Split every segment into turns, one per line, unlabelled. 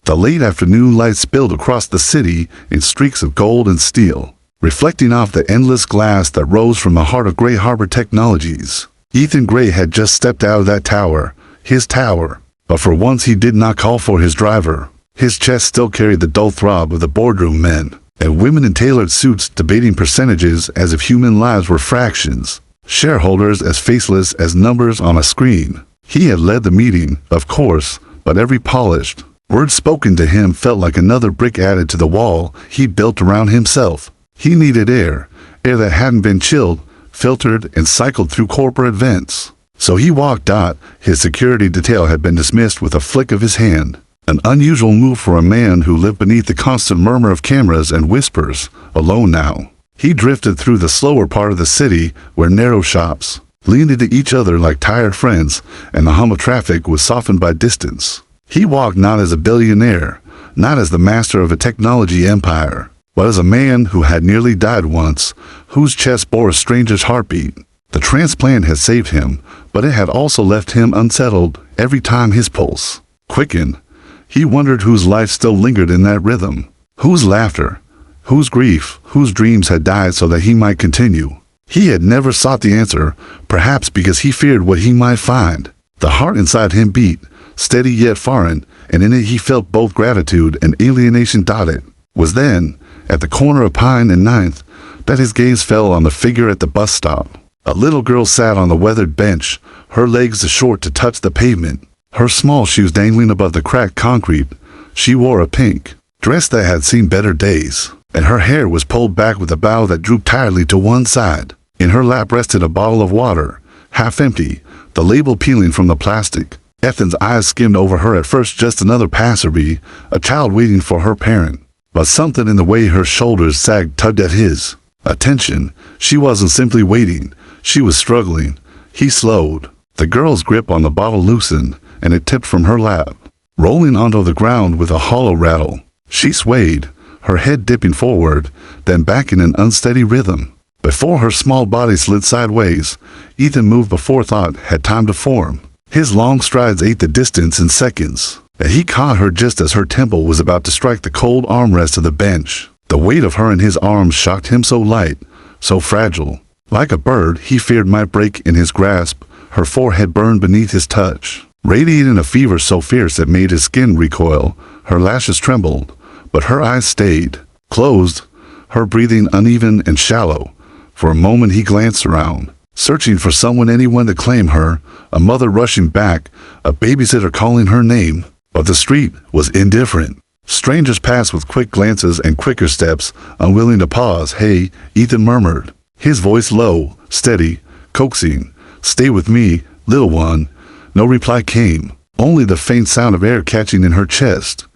The late afternoon light spilled across the city in streaks of gold and steel, reflecting off the endless glass that rose from the heart of Gray Harbor Technologies. Ethan Gray had just stepped out of that tower, his tower, but for once he did not call for his driver. His chest still carried the dull throb of the boardroom men, and women in tailored suits debating percentages as if human lives were fractions, shareholders as faceless as numbers on a screen. He had led the meeting, of course, but every polished word spoken to him felt like another brick added to the wall he built around himself. He needed air that hadn't been chilled, filtered, and cycled through corporate vents. So he walked out. His security detail had been dismissed with a flick of his hand. An unusual move for a man who lived beneath the constant murmur of cameras and whispers, alone now. He drifted through the slower part of the city where narrow shops leaned into each other like tired friends, and the hum of traffic was softened by distance. He walked not as a billionaire, not as the master of a technology empire, but as a man who had nearly died once, whose chest bore a stranger's heartbeat. The transplant had saved him, but it had also left him unsettled every time his pulse quickened. He wondered whose life still lingered in that rhythm, whose laughter, whose grief, whose dreams had died so that he might continue. He had never sought the answer, perhaps because he feared what he might find. The heart inside him beat, steady yet foreign, and in it he felt both gratitude and alienation. It was then, at the corner of Pine and Ninth, that his gaze fell on the figure at the bus stop. A little girl sat on the weathered bench, her legs too short to touch the pavement, her small shoes dangling above the cracked concrete. She wore a pink dress that had seen better days, and her hair was pulled back with a bow that drooped tiredly to one side. In her lap rested a bottle of water, half empty, the label peeling from the plastic. Ethan's eyes skimmed over her at first, just another passerby, a child waiting for her parent. But something in the way her shoulders sagged tugged at his attention. She wasn't simply waiting, she was struggling. He slowed. The girl's grip on the bottle loosened, and it tipped from her lap, rolling onto the ground with a hollow rattle. She swayed, her head dipping forward, then back in an unsteady rhythm. Before her small body slid sideways, Ethan moved before thought had time to form. His long strides ate the distance in seconds, and he caught her just as her temple was about to strike the cold armrest of the bench. The weight of her in his arms shocked him, so light, so fragile. Like a bird he feared might break in his grasp, her forehead burned beneath his touch, radiating a fever so fierce it made his skin recoil. Her lashes trembled, but her eyes stayed closed, her breathing uneven and shallow. For a moment he glanced around, searching for someone, anyone to claim her, a mother rushing back, a babysitter calling her name. But the street was indifferent. Strangers passed with quick glances and quicker steps, unwilling to pause. "Hey," Ethan murmured, his voice low, steady, coaxing. "Stay with me, little one." No reply came, only the faint sound of air catching in her chest.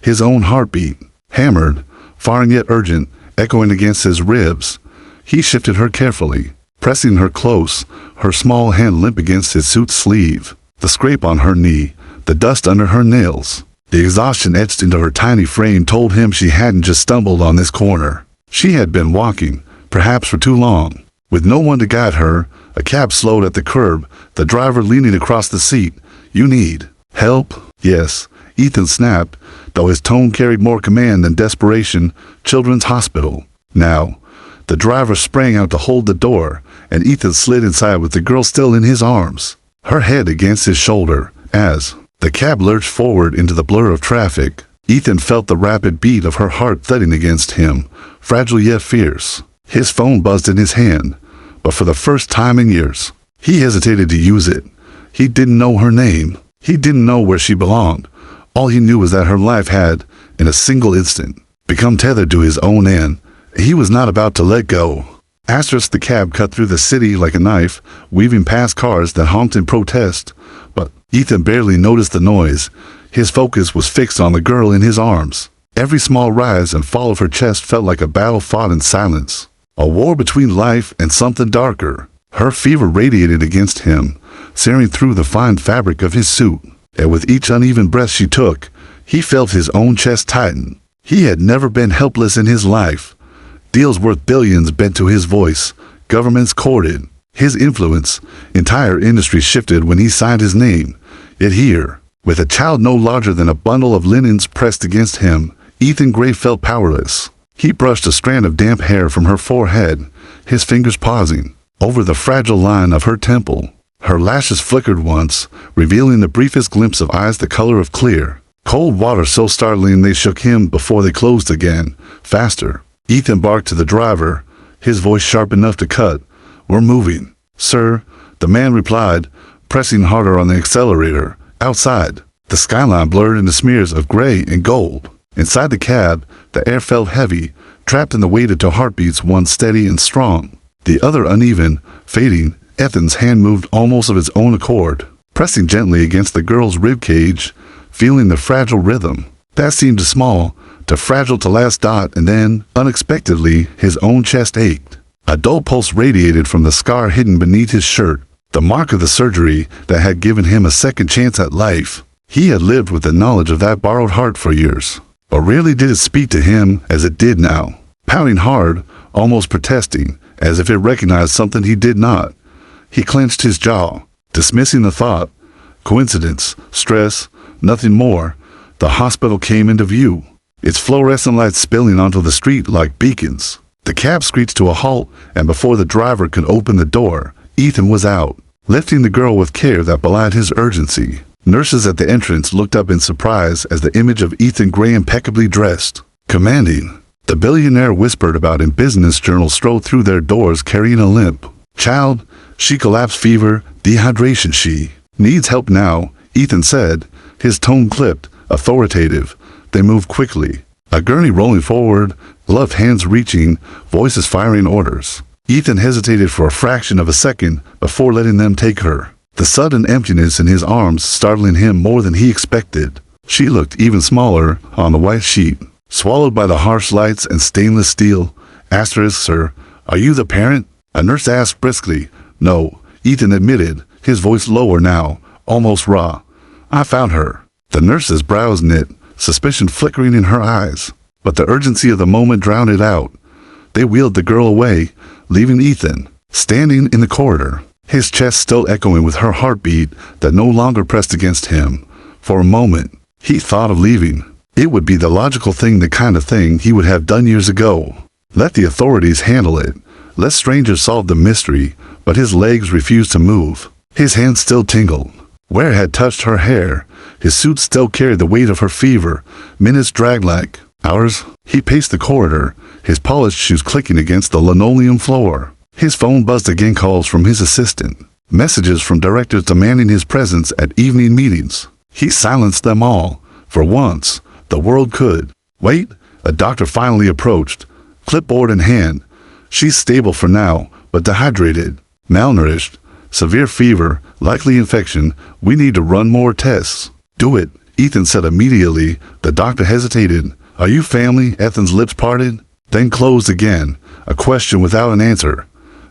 His own heartbeat, hammered, foreign yet urgent, echoing against his ribs. He shifted her carefully, pressing her close, her small hand limp against his suit sleeve. The scrape on her knee, the dust under her nails, the exhaustion etched into her tiny frame told him she hadn't just stumbled on this corner. She had been walking, perhaps for too long, with no one to guide her. A cab slowed at the curb, the driver leaning across the seat. "You need help?" "Yes," Ethan snapped, though his tone carried more command than desperation. "Children's Hospital." Now. The driver sprang out to hold the door, and Ethan slid inside with the girl still in his arms, her head against his shoulder. As the cab lurched forward into the blur of traffic, Ethan felt the rapid beat of her heart thudding against him, fragile yet fierce. His phone buzzed in his hand, but for the first time in years, he hesitated to use it. He didn't know her name. He didn't know where she belonged. All he knew was that her life had, in a single instant, become tethered to his own end. He was not about to let go. The cab cut through the city like a knife, weaving past cars that honked in protest. But Ethan barely noticed the noise. His focus was fixed on the girl in his arms. Every small rise and fall of her chest felt like a battle fought in silence, a war between life and something darker. Her fever radiated against him, searing through the fine fabric of his suit. And with each uneven breath she took, he felt his own chest tighten. He had never been helpless in his life. Deals worth billions bent to his voice, governments courted his influence, entire industries shifted when he signed his name. Yet here, With a child no larger than a bundle of linens pressed against him, Ethan Gray felt powerless. He brushed a strand of damp hair from her forehead, his fingers pausing over the fragile line of her temple. Her lashes flickered once, revealing the briefest glimpse of eyes the color of clear, cold water so startling they shook him before they closed again, faster. Ethan barked to the driver, his voice sharp enough to cut. "We're moving, sir," the man replied, pressing harder on the accelerator. Outside, the skyline blurred into smears of gray and gold. Inside the cab, the air felt heavy, trapped in the weight of two heartbeats, one steady and strong, the other uneven, fading. Ethan's hand moved almost of its own accord, pressing gently against the girl's ribcage, feeling the fragile rhythm. That seemed too small, too fragile to last. And then, unexpectedly, his own chest ached. A dull pulse radiated from the scar hidden beneath his shirt, the mark of the surgery that had given him a second chance at life. He had lived with the knowledge of that borrowed heart for years, but rarely did it speak to him as it did now, pounding hard, almost protesting, as if it recognized something he did not. He clenched his jaw, dismissing the thought. Coincidence, stress, nothing more. The hospital came into view, its fluorescent lights spilling onto the street like beacons. The cab screeched to a halt, and before the driver could open the door, Ethan was out, lifting the girl with care that belied his urgency. Nurses at the entrance looked up in surprise as the image of Ethan Gray, impeccably dressed, commanding, the billionaire whispered about in business journals, strode through their doors carrying a limp child. She collapsed, fever, dehydration. She needs help now, Ethan said, his tone clipped, authoritative. They moved quickly, a gurney rolling forward, gloved hands reaching, voices firing orders. Ethan hesitated for a fraction of a second before letting them take her, the sudden emptiness in his arms startling him more than he expected. She looked even smaller on the white sheet, swallowed by the harsh lights and stainless steel. Sir, are you the parent? A nurse asked briskly. No, Ethan admitted, his voice lower now, almost raw. I found her. The nurse's brows knit, suspicion flickering in her eyes, but the urgency of the moment drowned it out. They wheeled the girl away, leaving Ethan standing in the corridor, his chest still echoing with her heartbeat that no longer pressed against him. For a moment, he thought of leaving. It would be the logical thing, the kind of thing he would have done years ago. Let the authorities handle it. Let strangers solve the mystery, but his legs refused to move. His hands still tingled. Where had touched her hair, his suit still carried the weight of her fever. Minutes dragged like hours. He paced the corridor, his polished shoes clicking against the linoleum floor. His phone buzzed again, calls from his assistant, messages from directors demanding his presence at evening meetings. He silenced them all. For once, the world could wait. A doctor finally approached, clipboard in hand. She's stable for now, but dehydrated, malnourished, severe fever, likely infection. We need to run more tests. Do it, Ethan said immediately. The doctor hesitated. Are you family? Ethan's lips parted, then closed again, a question without an answer.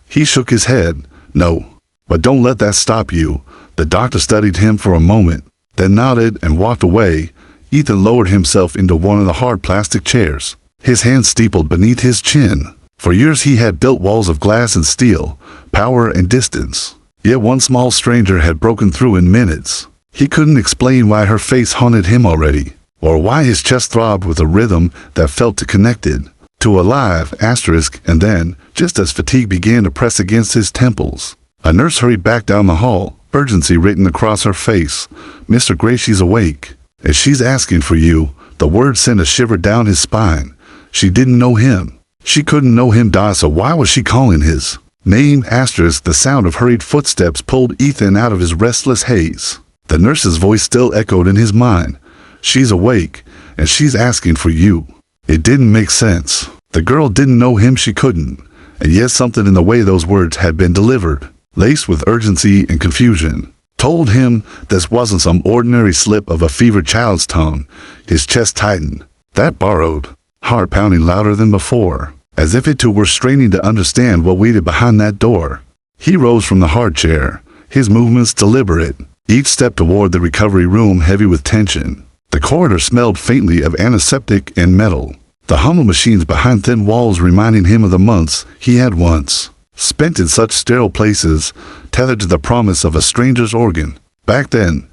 He shook his head. No, but don't let that stop you. The doctor studied him for a moment, then nodded and walked away. Ethan lowered himself into one of the hard plastic chairs, his hands steepled beneath his chin. For years he had built walls of glass and steel, power and distance. Yet one small stranger had broken through in minutes. He couldn't explain why her face haunted him already, or why his chest throbbed with a rhythm that felt too connected, too alive. And then, just as fatigue began to press against his temples, a nurse hurried back down the hall, urgency written across her face. Mr. Gray, she's awake, and she's asking for you. The word sent a shiver down his spine. She didn't know him. She couldn't know him, so why was she calling his name? The sound of hurried footsteps pulled Ethan out of his restless haze. The nurse's voice still echoed in his mind. She's awake, and she's asking for you. It didn't make sense. The girl didn't know him, she couldn't, and yet something in the way those words had been delivered, laced with urgency and confusion, told him this wasn't some ordinary slip of a fevered child's tongue. His chest tightened. That borrowed heart pounding louder than before, as if it too were straining to understand what waited behind that door. He rose from the hard chair, his movements deliberate, each step toward the recovery room heavy with tension. The corridor smelled faintly of antiseptic and metal, the hum of machines behind thin walls reminding him of the months he had once spent in such sterile places, tethered to the promise of a stranger's organ. Back then,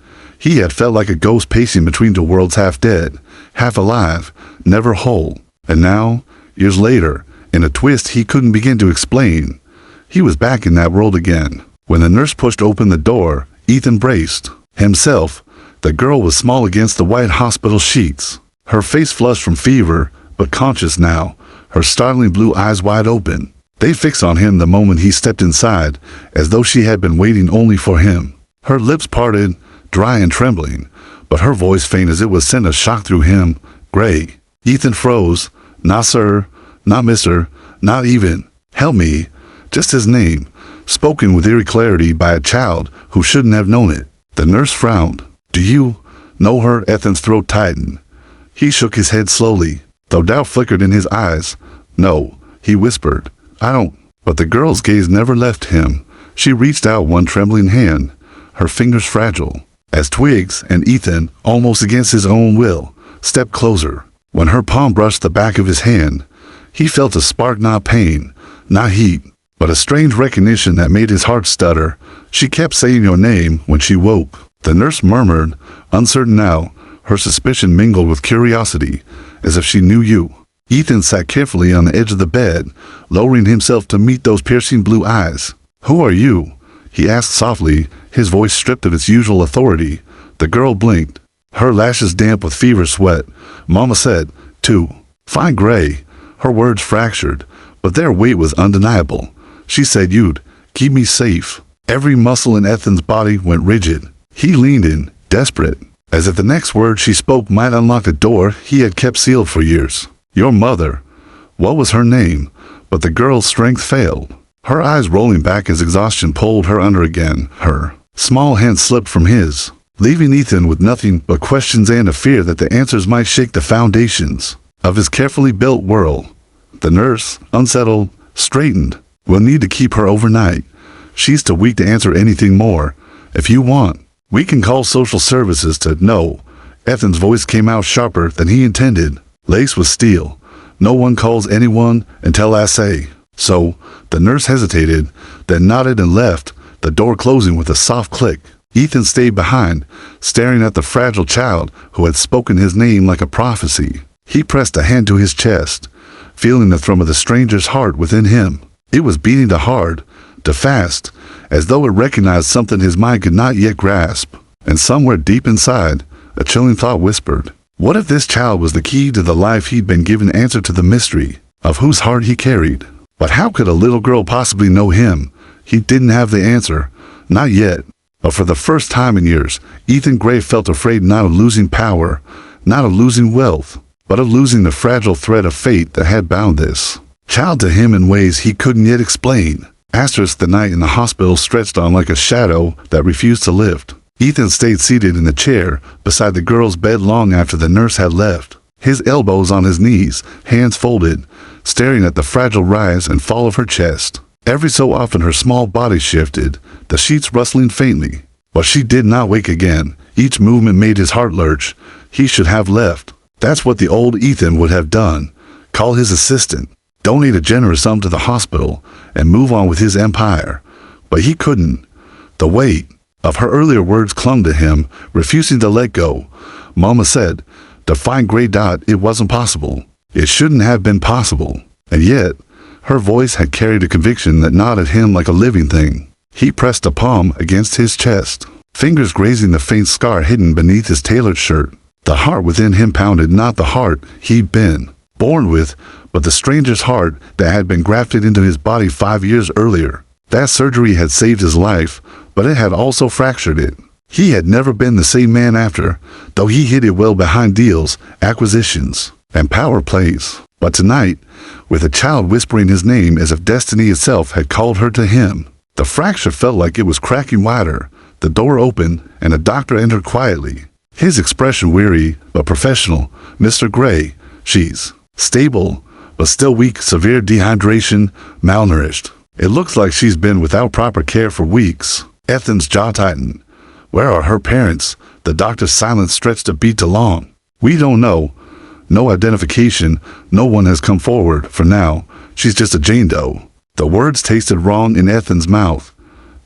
He had felt like a ghost pacing between two worlds, half dead, half alive, never whole. And now, years later, in a twist he couldn't begin to explain, he was back in that world again. When the nurse pushed open the door, Ethan braced himself. The girl was small against the white hospital sheets. Her face flushed from fever, but conscious now, her startling blue eyes wide open. They fixed on him the moment he stepped inside, as though she had been waiting only for him. Her lips parted, dry and trembling, but her voice faint as it was sent a shock through him. Gray. Ethan froze. Not sir, not mister, not even. Help me. Just his name, spoken with eerie clarity by a child who shouldn't have known it. The nurse frowned. Do you know her? Ethan's throat tightened. He shook his head slowly, though doubt flickered in his eyes. No, he whispered. I don't. But the girl's gaze never left him. She reached out one trembling hand, her fingers fragile, as twigs, and Ethan, almost against his own will, stepped closer. When her palm brushed the back of his hand, he felt a spark, not pain, not heat, but a strange recognition that made his heart stutter. She kept saying your name when she woke. The nurse murmured, uncertain now, her suspicion mingled with curiosity, as if she knew you. Ethan sat carefully on the edge of the bed, lowering himself to meet those piercing blue eyes. Who are you? He asked softly, his voice stripped of its usual authority. The girl blinked, her lashes damp with fever sweat. Mama said, to find Gray. Her words fractured, but their weight was undeniable. She said you'd keep me safe. Every muscle in Ethan's body went rigid. He leaned in, desperate, as if the next word she spoke might unlock the door he had kept sealed for years. Your mother. What was her name? But the girl's strength failed, her eyes rolling back as exhaustion pulled her under again. Her small hand slipped from his, leaving Ethan with nothing but questions and a fear that the answers might shake the foundations of his carefully built world. The nurse, unsettled, straightened. We'll need to keep her overnight. She's too weak to answer anything more. If you want, we can call social services to... No. Ethan's voice came out sharper than he intended, laced with steel. No one calls anyone until I say so. The nurse hesitated, then nodded and left, the door closing with a soft click. Ethan stayed behind, staring at the fragile child who had spoken his name like a prophecy. He pressed a hand to his chest, feeling the thrum of the stranger's heart within him. It was beating too hard, too fast, as though it recognized something his mind could not yet grasp. And somewhere deep inside, a chilling thought whispered, what if this child was the key to the life he'd been given, answer to the mystery of whose heart he carried? But how could a little girl possibly know him? He didn't have the answer, not yet. But for the first time in years, Ethan Gray felt afraid not of losing power, not of losing wealth, but of losing the fragile thread of fate that had bound this child to him in ways he couldn't yet explain. The night in the hospital stretched on like a shadow that refused to lift. Ethan stayed seated in the chair beside the girl's bed long after the nurse had left, his elbows on his knees, hands folded, staring at the fragile rise and fall of her chest. Every so often her small body shifted, the sheets rustling faintly. But she did not wake again. Each movement made his heart lurch. He should have left. That's what the old Ethan would have done. Call his assistant, donate a generous sum to the hospital, and move on with his empire. But he couldn't. The weight of her earlier words clung to him, refusing to let go. Mama said, to find Gray. It wasn't possible. It shouldn't have been possible. And yet, her voice had carried a conviction that gnawed at him like a living thing. He pressed a palm against his chest, fingers grazing the faint scar hidden beneath his tailored shirt. The heart within him pounded, not the heart he'd been born with, but the stranger's heart that had been grafted into his body 5 years earlier. That surgery had saved his life, but it had also fractured it. He had never been the same man after, though he hid it well behind deals, acquisitions, and power plays. But tonight, with a child whispering his name as if destiny itself had called her to him, the fracture felt like it was cracking wider. The door opened, and a doctor entered quietly, his expression weary but professional. Mr. Gray, she's stable, but still weak, severe dehydration, malnourished. It looks like she's been without proper care for weeks. Ethan's jaw tightened. Where are her parents? The doctor's silence stretched a beat too long. We don't know. No identification. No one has come forward for now. She's just a Jane Doe. The words tasted wrong in Ethan's mouth.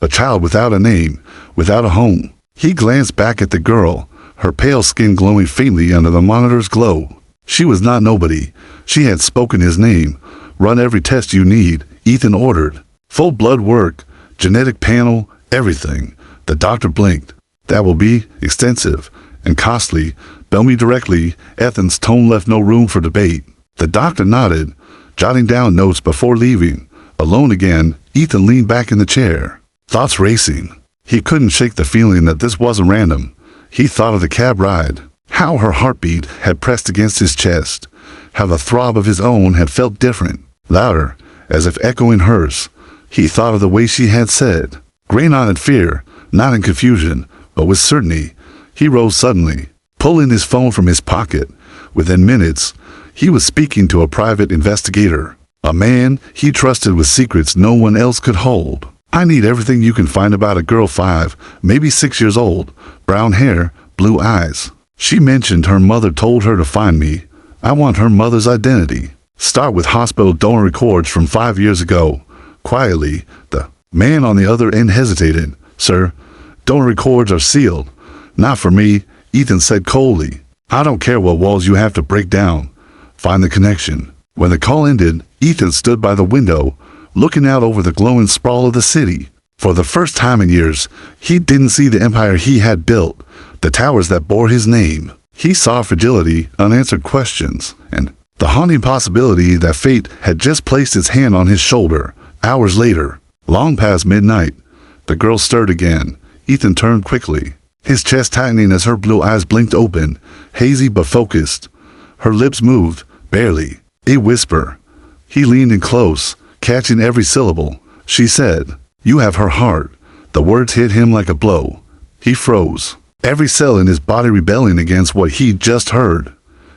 A child without a name, without a home, He glanced back at the girl, her pale skin glowing faintly under the monitor's glow. She was not nobody. She had spoken his name. Run every test you need, Ethan ordered. Full blood work, genetic panel, everything. The doctor blinked. That will be extensive and costly. Bill me directly. Ethan's tone left no room for debate. The doctor nodded, jotting down notes before leaving. Alone again, Ethan leaned back in the chair, thoughts racing. He couldn't shake the feeling that this wasn't random. He thought of the cab ride, how her heartbeat had pressed against his chest, how the throb of his own had felt different, louder, as if echoing hers. He thought of the way she had said. Gray nodded fear, not in confusion, but with certainty. He rose suddenly, pulling his phone from his pocket. Within minutes, he was speaking to a private investigator, a man he trusted with secrets no one else could hold. I need everything you can find about a girl 5, maybe 6 years old, brown hair, blue eyes. She mentioned her mother told her to find me. I want her mother's identity. Start with hospital donor records from 5 years ago. Quietly, the man on the other end hesitated. Sir, donor records are sealed. Not for me, Ethan said coldly. I don't care what walls you have to break down. Find the connection. When the call ended, Ethan stood by the window, looking out over the glowing sprawl of the city. For the first time in years, he didn't see the empire he had built, the towers that bore his name. He saw fragility, unanswered questions, and the haunting possibility that fate had just placed its hand on his shoulder. Hours later, long past midnight, the girl stirred again. Ethan turned quickly, his chest tightening as her blue eyes blinked open, hazy but focused. Her lips moved, barely, a whisper. He leaned in close, catching every syllable. She said, "You have her heart." The words hit him like a blow. He froze, every cell in his body rebelling against what he'd just heard.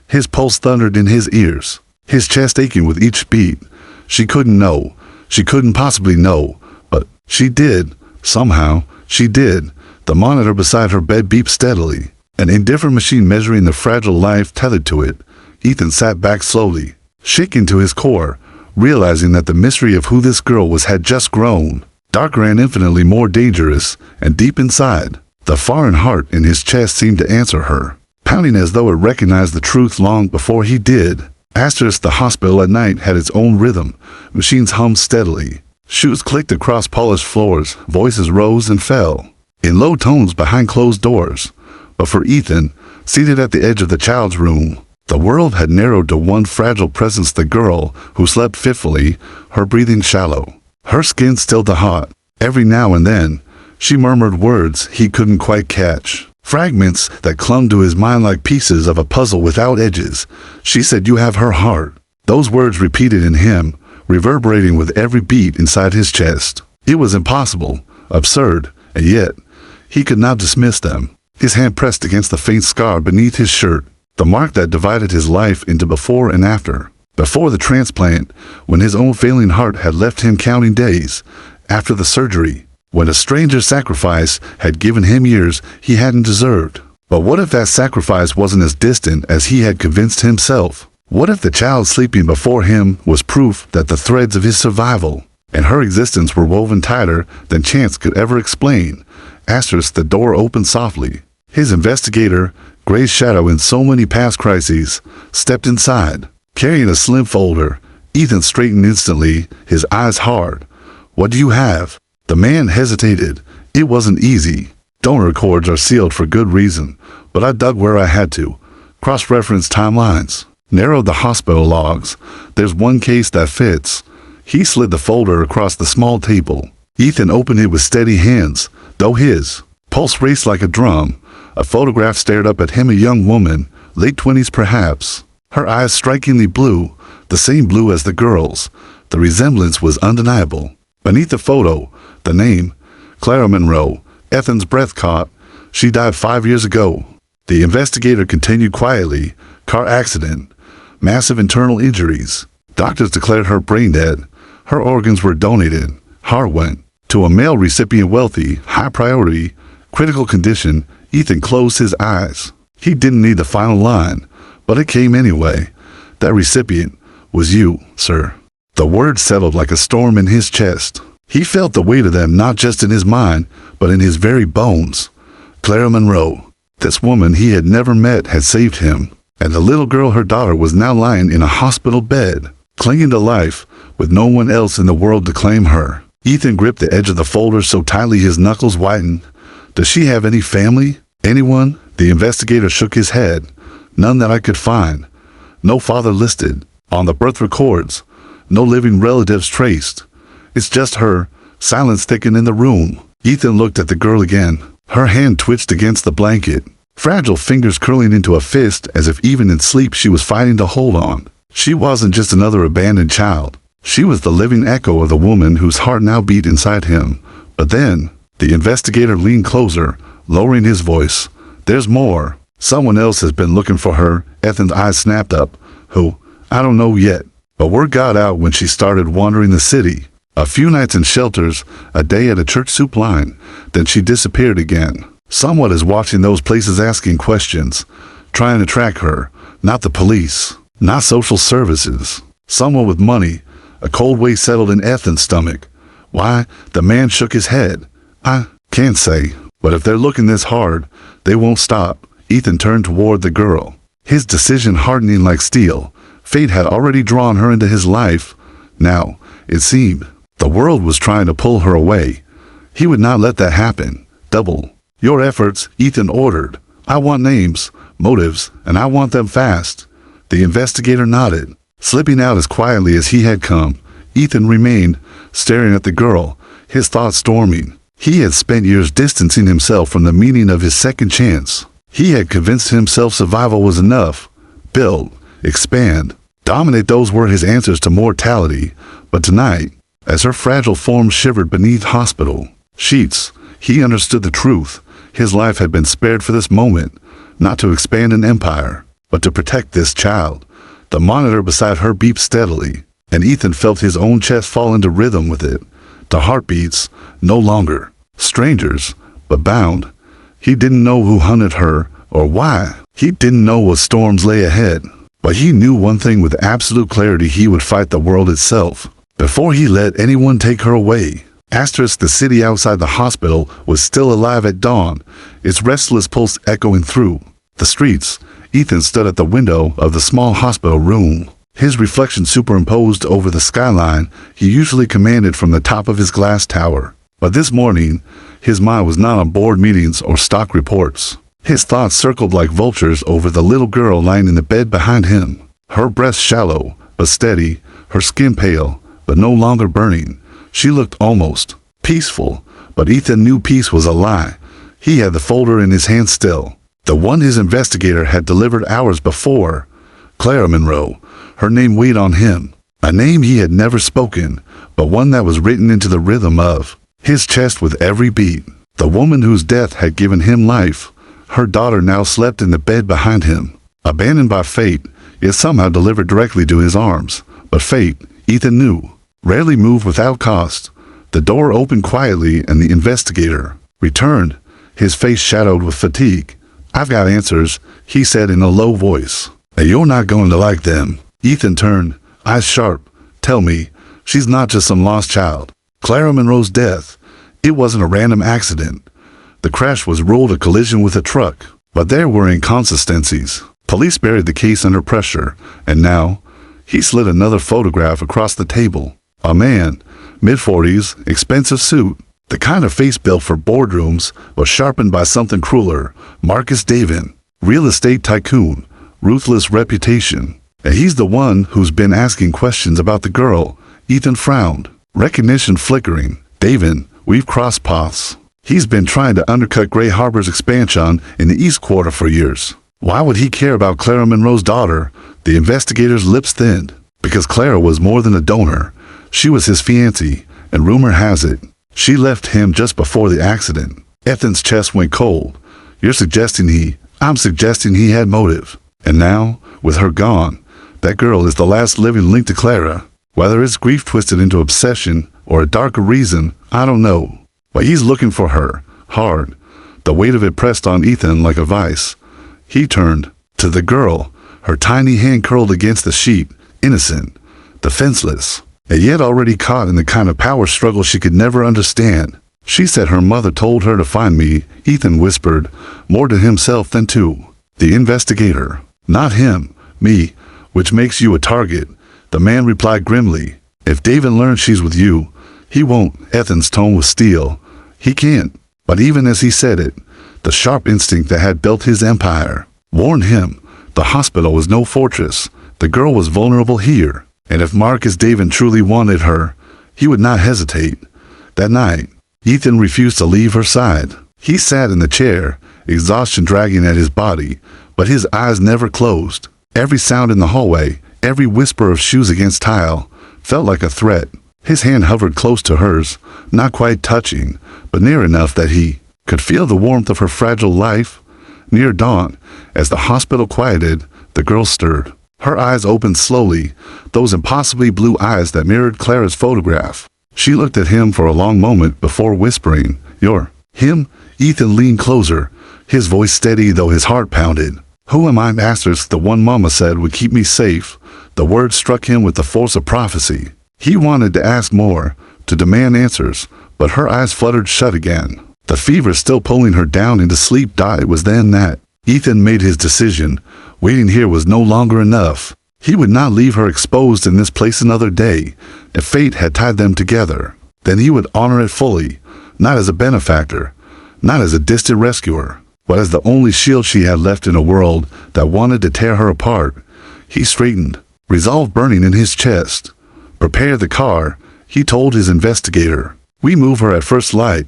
His pulse thundered in his ears, his chest aching with each beat. She couldn't know. She couldn't possibly know. But she did. Somehow, she did. The monitor beside her bed beeped steadily, an indifferent machine measuring the fragile life tethered to it. Ethan sat back slowly, shaking to his core, realizing that the mystery of who this girl was had just grown, darker and infinitely more dangerous, and deep inside, the foreign heart in his chest seemed to answer her, pounding as though it recognized the truth long before he did. Asterisk, the hospital at night had its own rhythm. Machines hummed steadily. Shoes clicked across polished floors. Voices rose and fell, in low tones behind closed doors. But for Ethan, seated at the edge of the child's room, the world had narrowed to one fragile presence, the girl who slept fitfully, her breathing shallow, her skin still the hot. Every now and then, she murmured words he couldn't quite catch, fragments that clung to his mind like pieces of a puzzle without edges. She said, "You have her heart." Those words repeated in him, reverberating with every beat inside his chest. It was impossible, absurd, and yet he could not dismiss them. His hand pressed against the faint scar beneath his shirt, the mark that divided his life into before and after. Before the transplant, when his own failing heart had left him counting days. After the surgery, when a stranger's sacrifice had given him years he hadn't deserved. But what if that sacrifice wasn't as distant as he had convinced himself? What if the child sleeping before him was proof that the threads of his survival and her existence were woven tighter than chance could ever explain? Asterisk, the door opened softly. His investigator, Gray's shadow in so many past crises, stepped inside, carrying a slim folder. Ethan straightened instantly, his eyes hard. "What do you have?" The man hesitated. It wasn't easy. Donor records are sealed for good reason, but I dug where I had to. Cross-referenced timelines, narrowed the hospital logs. There's one case that fits. He slid the folder across the small table. Ethan opened it with steady hands, though his pulse raced like a drum. A photograph stared up at him, a young woman, late 20s perhaps, her eyes strikingly blue, the same blue as the girl's. The resemblance was undeniable. Beneath the photo, the name, Clara Monroe. Ethan's breath caught. She died 5 years ago. The investigator continued quietly. Car accident. Massive internal injuries. Doctors declared her brain dead. Her organs were donated. Heart went to a male recipient, wealthy, high priority, critical condition. Ethan closed his eyes. He didn't need the final line, but it came anyway. That recipient was you, sir. The words settled like a storm in his chest. He felt the weight of them not just in his mind, but in his very bones. Clara Monroe. This woman he had never met had saved him, and the little girl, her daughter, was now lying in a hospital bed, clinging to life, with no one else in the world to claim her. Ethan gripped the edge of the folder so tightly his knuckles whitened. Does she have any family? Anyone? The investigator shook his head. None that I could find. No father listed on the birth records. No living relatives traced. It's just her. Silence thickened in the room. Ethan looked at the girl again. Her hand twitched against the blanket, fragile fingers curling into a fist as if even in sleep she was fighting to hold on. She wasn't just another abandoned child. She was the living echo of the woman whose heart now beat inside him. But then, the investigator leaned closer, lowering his voice. There's more. Someone else has been looking for her. Ethan's eyes snapped up. Who? I don't know yet. But word got out when she started wandering the city. A few nights in shelters, a day at a church soup line. Then she disappeared again. Someone is watching those places, asking questions, trying to track her. Not the police. Not social services. Someone with money. A cold weight settled in Ethan's stomach. Why? The man shook his head. I can't say. But if they're looking this hard, they won't stop. Ethan turned toward the girl, his decision hardening like steel. Fate had already drawn her into his life. Now, it seemed, the world was trying to pull her away. He would not let that happen. Double your efforts, Ethan ordered. I want names, motives, and I want them fast. The investigator nodded. Slipping out as quietly as he had come, Ethan remained, staring at the girl, his thoughts storming. He had spent years distancing himself from the meaning of his second chance. He had convinced himself survival was enough. Build, expand, dominate, those were his answers to mortality. But tonight, as her fragile form shivered beneath hospital sheets, he understood the truth. His life had been spared for this moment, not to expand an empire, but to protect this child. The monitor beside her beeped steadily, and Ethan felt his own chest fall into rhythm with it. The heartbeats, no longer strangers, but bound. He didn't know who hunted her, or why. He didn't know what storms lay ahead. But he knew one thing with absolute clarity: he would fight the world itself, before he let anyone take her away. Asterisk, the city outside the hospital was still alive at dawn, its restless pulse echoing through the streets. Ethan stood at the window of the small hospital room, his reflection superimposed over the skyline he usually commanded from the top of his glass tower. But this morning, his mind was not on board meetings or stock reports. His thoughts circled like vultures over the little girl lying in the bed behind him, her breast shallow but steady, her skin pale but no longer burning. She looked almost peaceful, but Ethan knew peace was a lie. He had the folder in his hand still, the one his investigator had delivered hours before. Clara Monroe. Her name weighed on him, a name he had never spoken, but one that was written into the rhythm of his chest with every beat. The woman whose death had given him life. Her daughter now slept in the bed behind him, abandoned by fate, yet somehow delivered directly to his arms. But fate, Ethan knew, rarely moved without cost. The door opened quietly and the investigator returned, his face shadowed with fatigue. I've got answers, he said in a low voice. And you're not going to like them. Ethan turned, eyes sharp. Tell me, she's not just some lost child. Clara Monroe's death, it wasn't a random accident. The crash was ruled a collision with a truck, but there were inconsistencies. Police buried the case under pressure, and now, he slid another photograph across the table. A man, mid-40s, expensive suit, the kind of face built for boardrooms, was sharpened by something crueler. Marcus Davin, real estate tycoon, ruthless reputation. And he's the one who's been asking questions about the girl. Ethan frowned, recognition flickering. Davin, we've crossed paths. He's been trying to undercut Gray Harbor's expansion in the East Quarter for years. Why would he care about Clara Monroe's daughter? The investigator's lips thinned. Because Clara was more than a donor. She was his fiancée, and rumor has it, she left him just before the accident. Ethan's chest went cold. I'm suggesting he had motive. And now, with her gone, that girl is the last living link to Clara. Whether it's grief twisted into obsession or a darker reason, I don't know. But he's looking for her, hard. The weight of it pressed on Ethan like a vice. He turned to the girl, her tiny hand curled against the sheet, innocent, defenseless, and yet already caught in the kind of power struggle she could never understand. She said her mother told her to find me, Ethan whispered, more to himself than to the investigator. Not him, me, which makes you a target, the man replied grimly. If David learns she's with you, he won't. Ethan's tone was steel. He can't. But even as he said it, the sharp instinct that had built his empire warned him. The hospital was no fortress. The girl was vulnerable here. And if Marcus David truly wanted her, he would not hesitate. That night, Ethan refused to leave her side. He sat in the chair, exhaustion dragging at his body, but his eyes never closed. Every sound in the hallway, every whisper of shoes against tile, felt like a threat. His hand hovered close to hers, not quite touching, but near enough that he could feel the warmth of her fragile life. Near dawn, as the hospital quieted, the girl stirred. Her eyes opened slowly, those impossibly blue eyes that mirrored Clara's photograph. She looked at him for a long moment before whispering, "You're him?" Ethan leaned closer, his voice steady though his heart pounded. "Who am I?" Asterisk, the one Mama said would keep me safe. The word struck him with the force of prophecy. He wanted to ask more, to demand answers, but her eyes fluttered shut again. The fever still pulling her down into sleep. It was then that Ethan made his decision. Waiting here was no longer enough. He would not leave her exposed in this place another day. If fate had tied them together, then he would honor it fully, not as a benefactor, not as a distant rescuer, but as the only shield she had left in a world that wanted to tear her apart. He straightened, resolve burning in his chest. "Prepare the car," he told his investigator. "We move her at first light.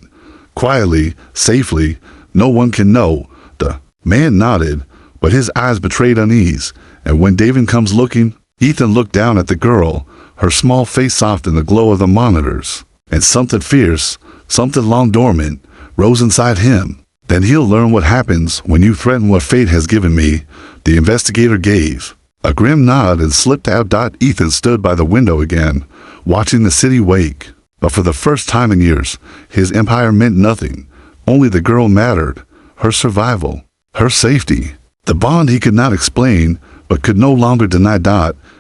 Quietly, safely, no one can know." The man nodded, but his eyes betrayed unease. And when David comes looking, Ethan looked down at the girl, her small face soft in the glow of the monitors. And something fierce, something long dormant, rose inside him. "Then he'll learn what happens when you threaten what fate has given me," the investigator gave a grim nod and slipped out. Ethan stood by the window again, watching the city wake. But for the first time in years, his empire meant nothing. Only the girl mattered, her survival, her safety. The bond he could not explain, but could no longer deny.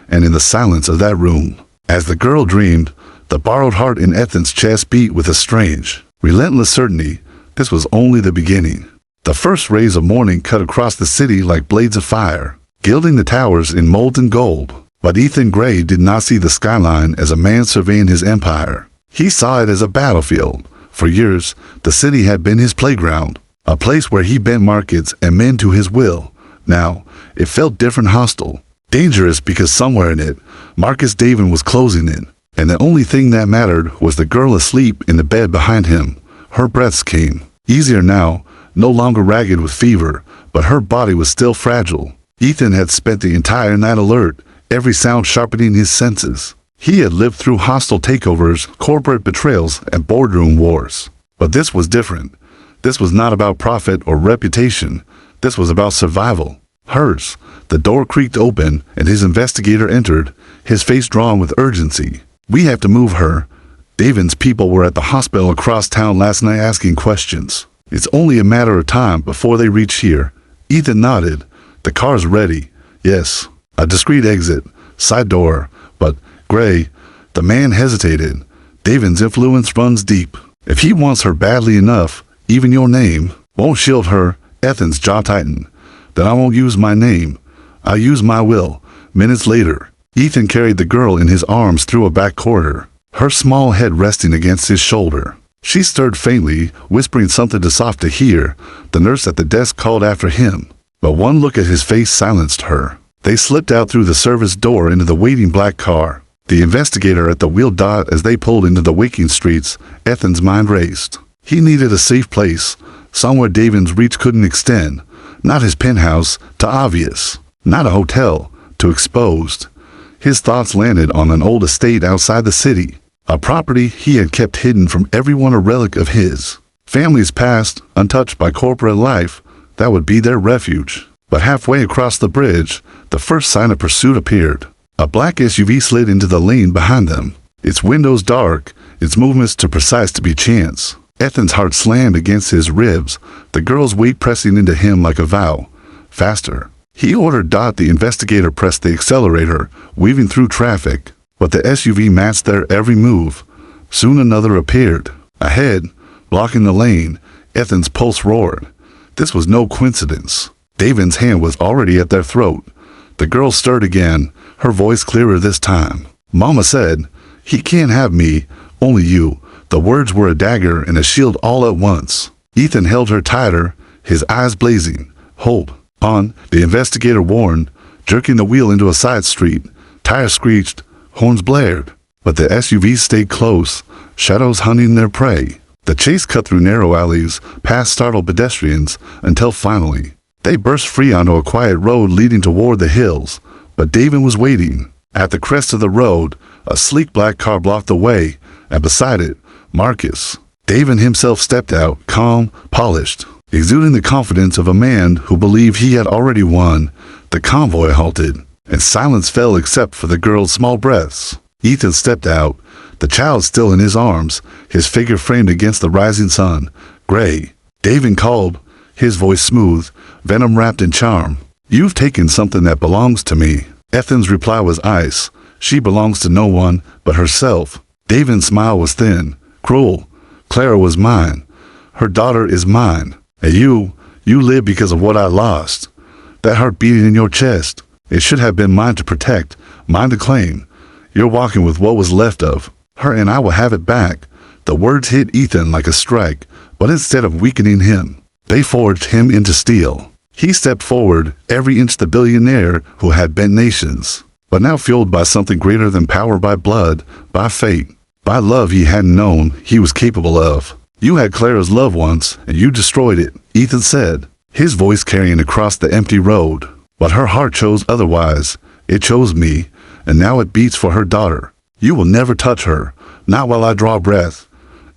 And in the silence of that room, as the girl dreamed, the borrowed heart in Ethan's chest beat with a strange, relentless certainty. This was only the beginning. The first rays of morning cut across the city like blades of fire, gilding the towers in molten gold. But Ethan Gray did not see the skyline as a man surveying his empire. He saw it as a battlefield. For years, the city had been his playground, a place where he bent markets and men to his will. Now, it felt different, hostile, dangerous, because somewhere in it, Marcus David was closing in. And the only thing that mattered was the girl asleep in the bed behind him. Her breaths came easier now, no longer ragged with fever, but her body was still fragile. Ethan had spent the entire night alert, every sound sharpening his senses. He had lived through hostile takeovers, corporate betrayals, and boardroom wars. But this was different. This was not about profit or reputation. This was about survival. Hers. The door creaked open, and his investigator entered, his face drawn with urgency. "We have to move her." David's people were at the hospital across town last night asking questions. "It's only a matter of time before they reach here." Ethan nodded. "The car's ready." "Yes." A discreet exit, side door, but Gray, the man hesitated. "David's influence runs deep. If he wants her badly enough, even your name won't shield her." Ethan's jaw tightened. "Then I won't use my name. I'll use my will." Minutes later, Ethan carried the girl in his arms through a back corridor, her small head resting against his shoulder. She stirred faintly, whispering something too soft to hear. The nurse at the desk called after him, but one look at his face silenced her. They slipped out through the service door into the waiting black car, the investigator at the wheel. As they pulled into the waking streets, Ethan's mind raced. He needed a safe place, somewhere David's reach couldn't extend. Not his penthouse, too obvious. Not a hotel, too exposed. His thoughts landed on an old estate outside the city, a property he had kept hidden from everyone, a relic of his family's past, untouched by corporate life. That would be their refuge. But halfway across the bridge, the first sign of pursuit appeared. A black SUV slid into the lane behind them, its windows dark, its movements too precise to be chance. Ethan's heart slammed against his ribs, the girl's weight pressing into him like a vow. "Faster," he ordered. The investigator pressed the accelerator, weaving through traffic, but the SUV matched their every move. Soon another appeared. Ahead, blocking the lane. Ethan's pulse roared. This was no coincidence. Davin's hand was already at their throat. The girl stirred again, her voice clearer this time. Mama said, "He can't have me, only you." The words were a dagger and a shield all at once. Ethan held her tighter, his eyes blazing. "Hold on," the investigator warned, jerking the wheel into a side street. Tires screeched, horns blared, but the SUV stayed close, shadows hunting their prey. The chase cut through narrow alleys, past startled pedestrians, until finally, they burst free onto a quiet road leading toward the hills. But Davin was waiting. At the crest of the road, a sleek black car blocked the way, and beside it, Marcus. Davin himself stepped out, calm, polished, exuding the confidence of a man who believed he had already won. The convoy halted, and silence fell except for the girl's small breaths. Ethan stepped out, the child still in his arms, his figure framed against the rising sun. "Gray," Davin called, his voice smooth, venom wrapped in charm. "You've taken something that belongs to me." Ethan's reply was ice. "She belongs to no one but herself." Davin's smile was thin, cruel. "Clara was mine. Her daughter is mine. And you live because of what I lost. That heart beating in your chest, it should have been mine to protect, mine to claim. You're walking with what was left of her, and I will have it back." The words hit Ethan like a strike, but instead of weakening him, they forged him into steel. He stepped forward, every inch the billionaire who had bent nations, but now fueled by something greater than power, by blood, by fate, by love he hadn't known he was capable of. "You had Clara's love once, and you destroyed it," Ethan said, his voice carrying across the empty road. "But her heart chose otherwise. It chose me, and now it beats for her daughter. You will never touch her, not while I draw breath."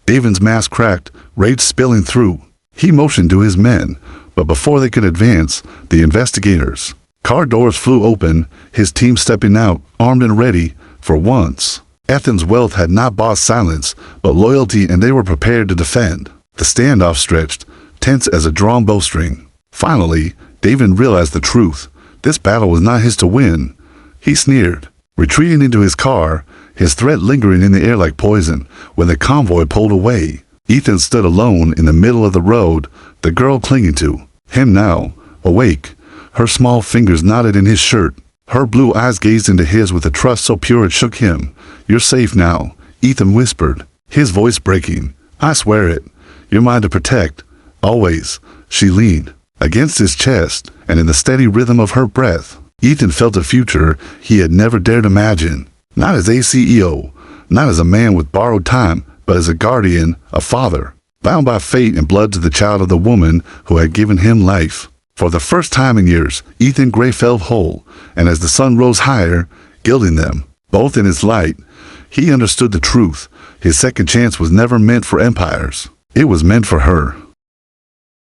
Davin's mask cracked, rage spilling through. He motioned to his men, but before they could advance, the investigators. Car doors flew open, his team stepping out, armed and ready. For once, Ethan's wealth had not bought silence, but loyalty, and they were prepared to defend. The standoff stretched, tense as a drawn bowstring. Finally, Davin realized the truth. This battle was not his to win. He sneered, retreating into his car, his threat lingering in the air like poison. When the convoy pulled away, Ethan stood alone in the middle of the road, the girl clinging to him now, awake. Her small fingers knotted in his shirt. Her blue eyes gazed into his with a trust so pure it shook him. "You're safe now," Ethan whispered, his voice breaking. "I swear it. You're mine to protect. Always." She leaned against his chest, and in the steady rhythm of her breath, Ethan felt a future he had never dared imagine. Not as a CEO, not as a man with borrowed time, but as a guardian, a father, bound by fate and blood to the child of the woman who had given him life. For the first time in years, Ethan Gray felt whole, and as the sun rose higher, gilding them, both in its light, he understood the truth. His second chance was never meant for empires. It was meant for her.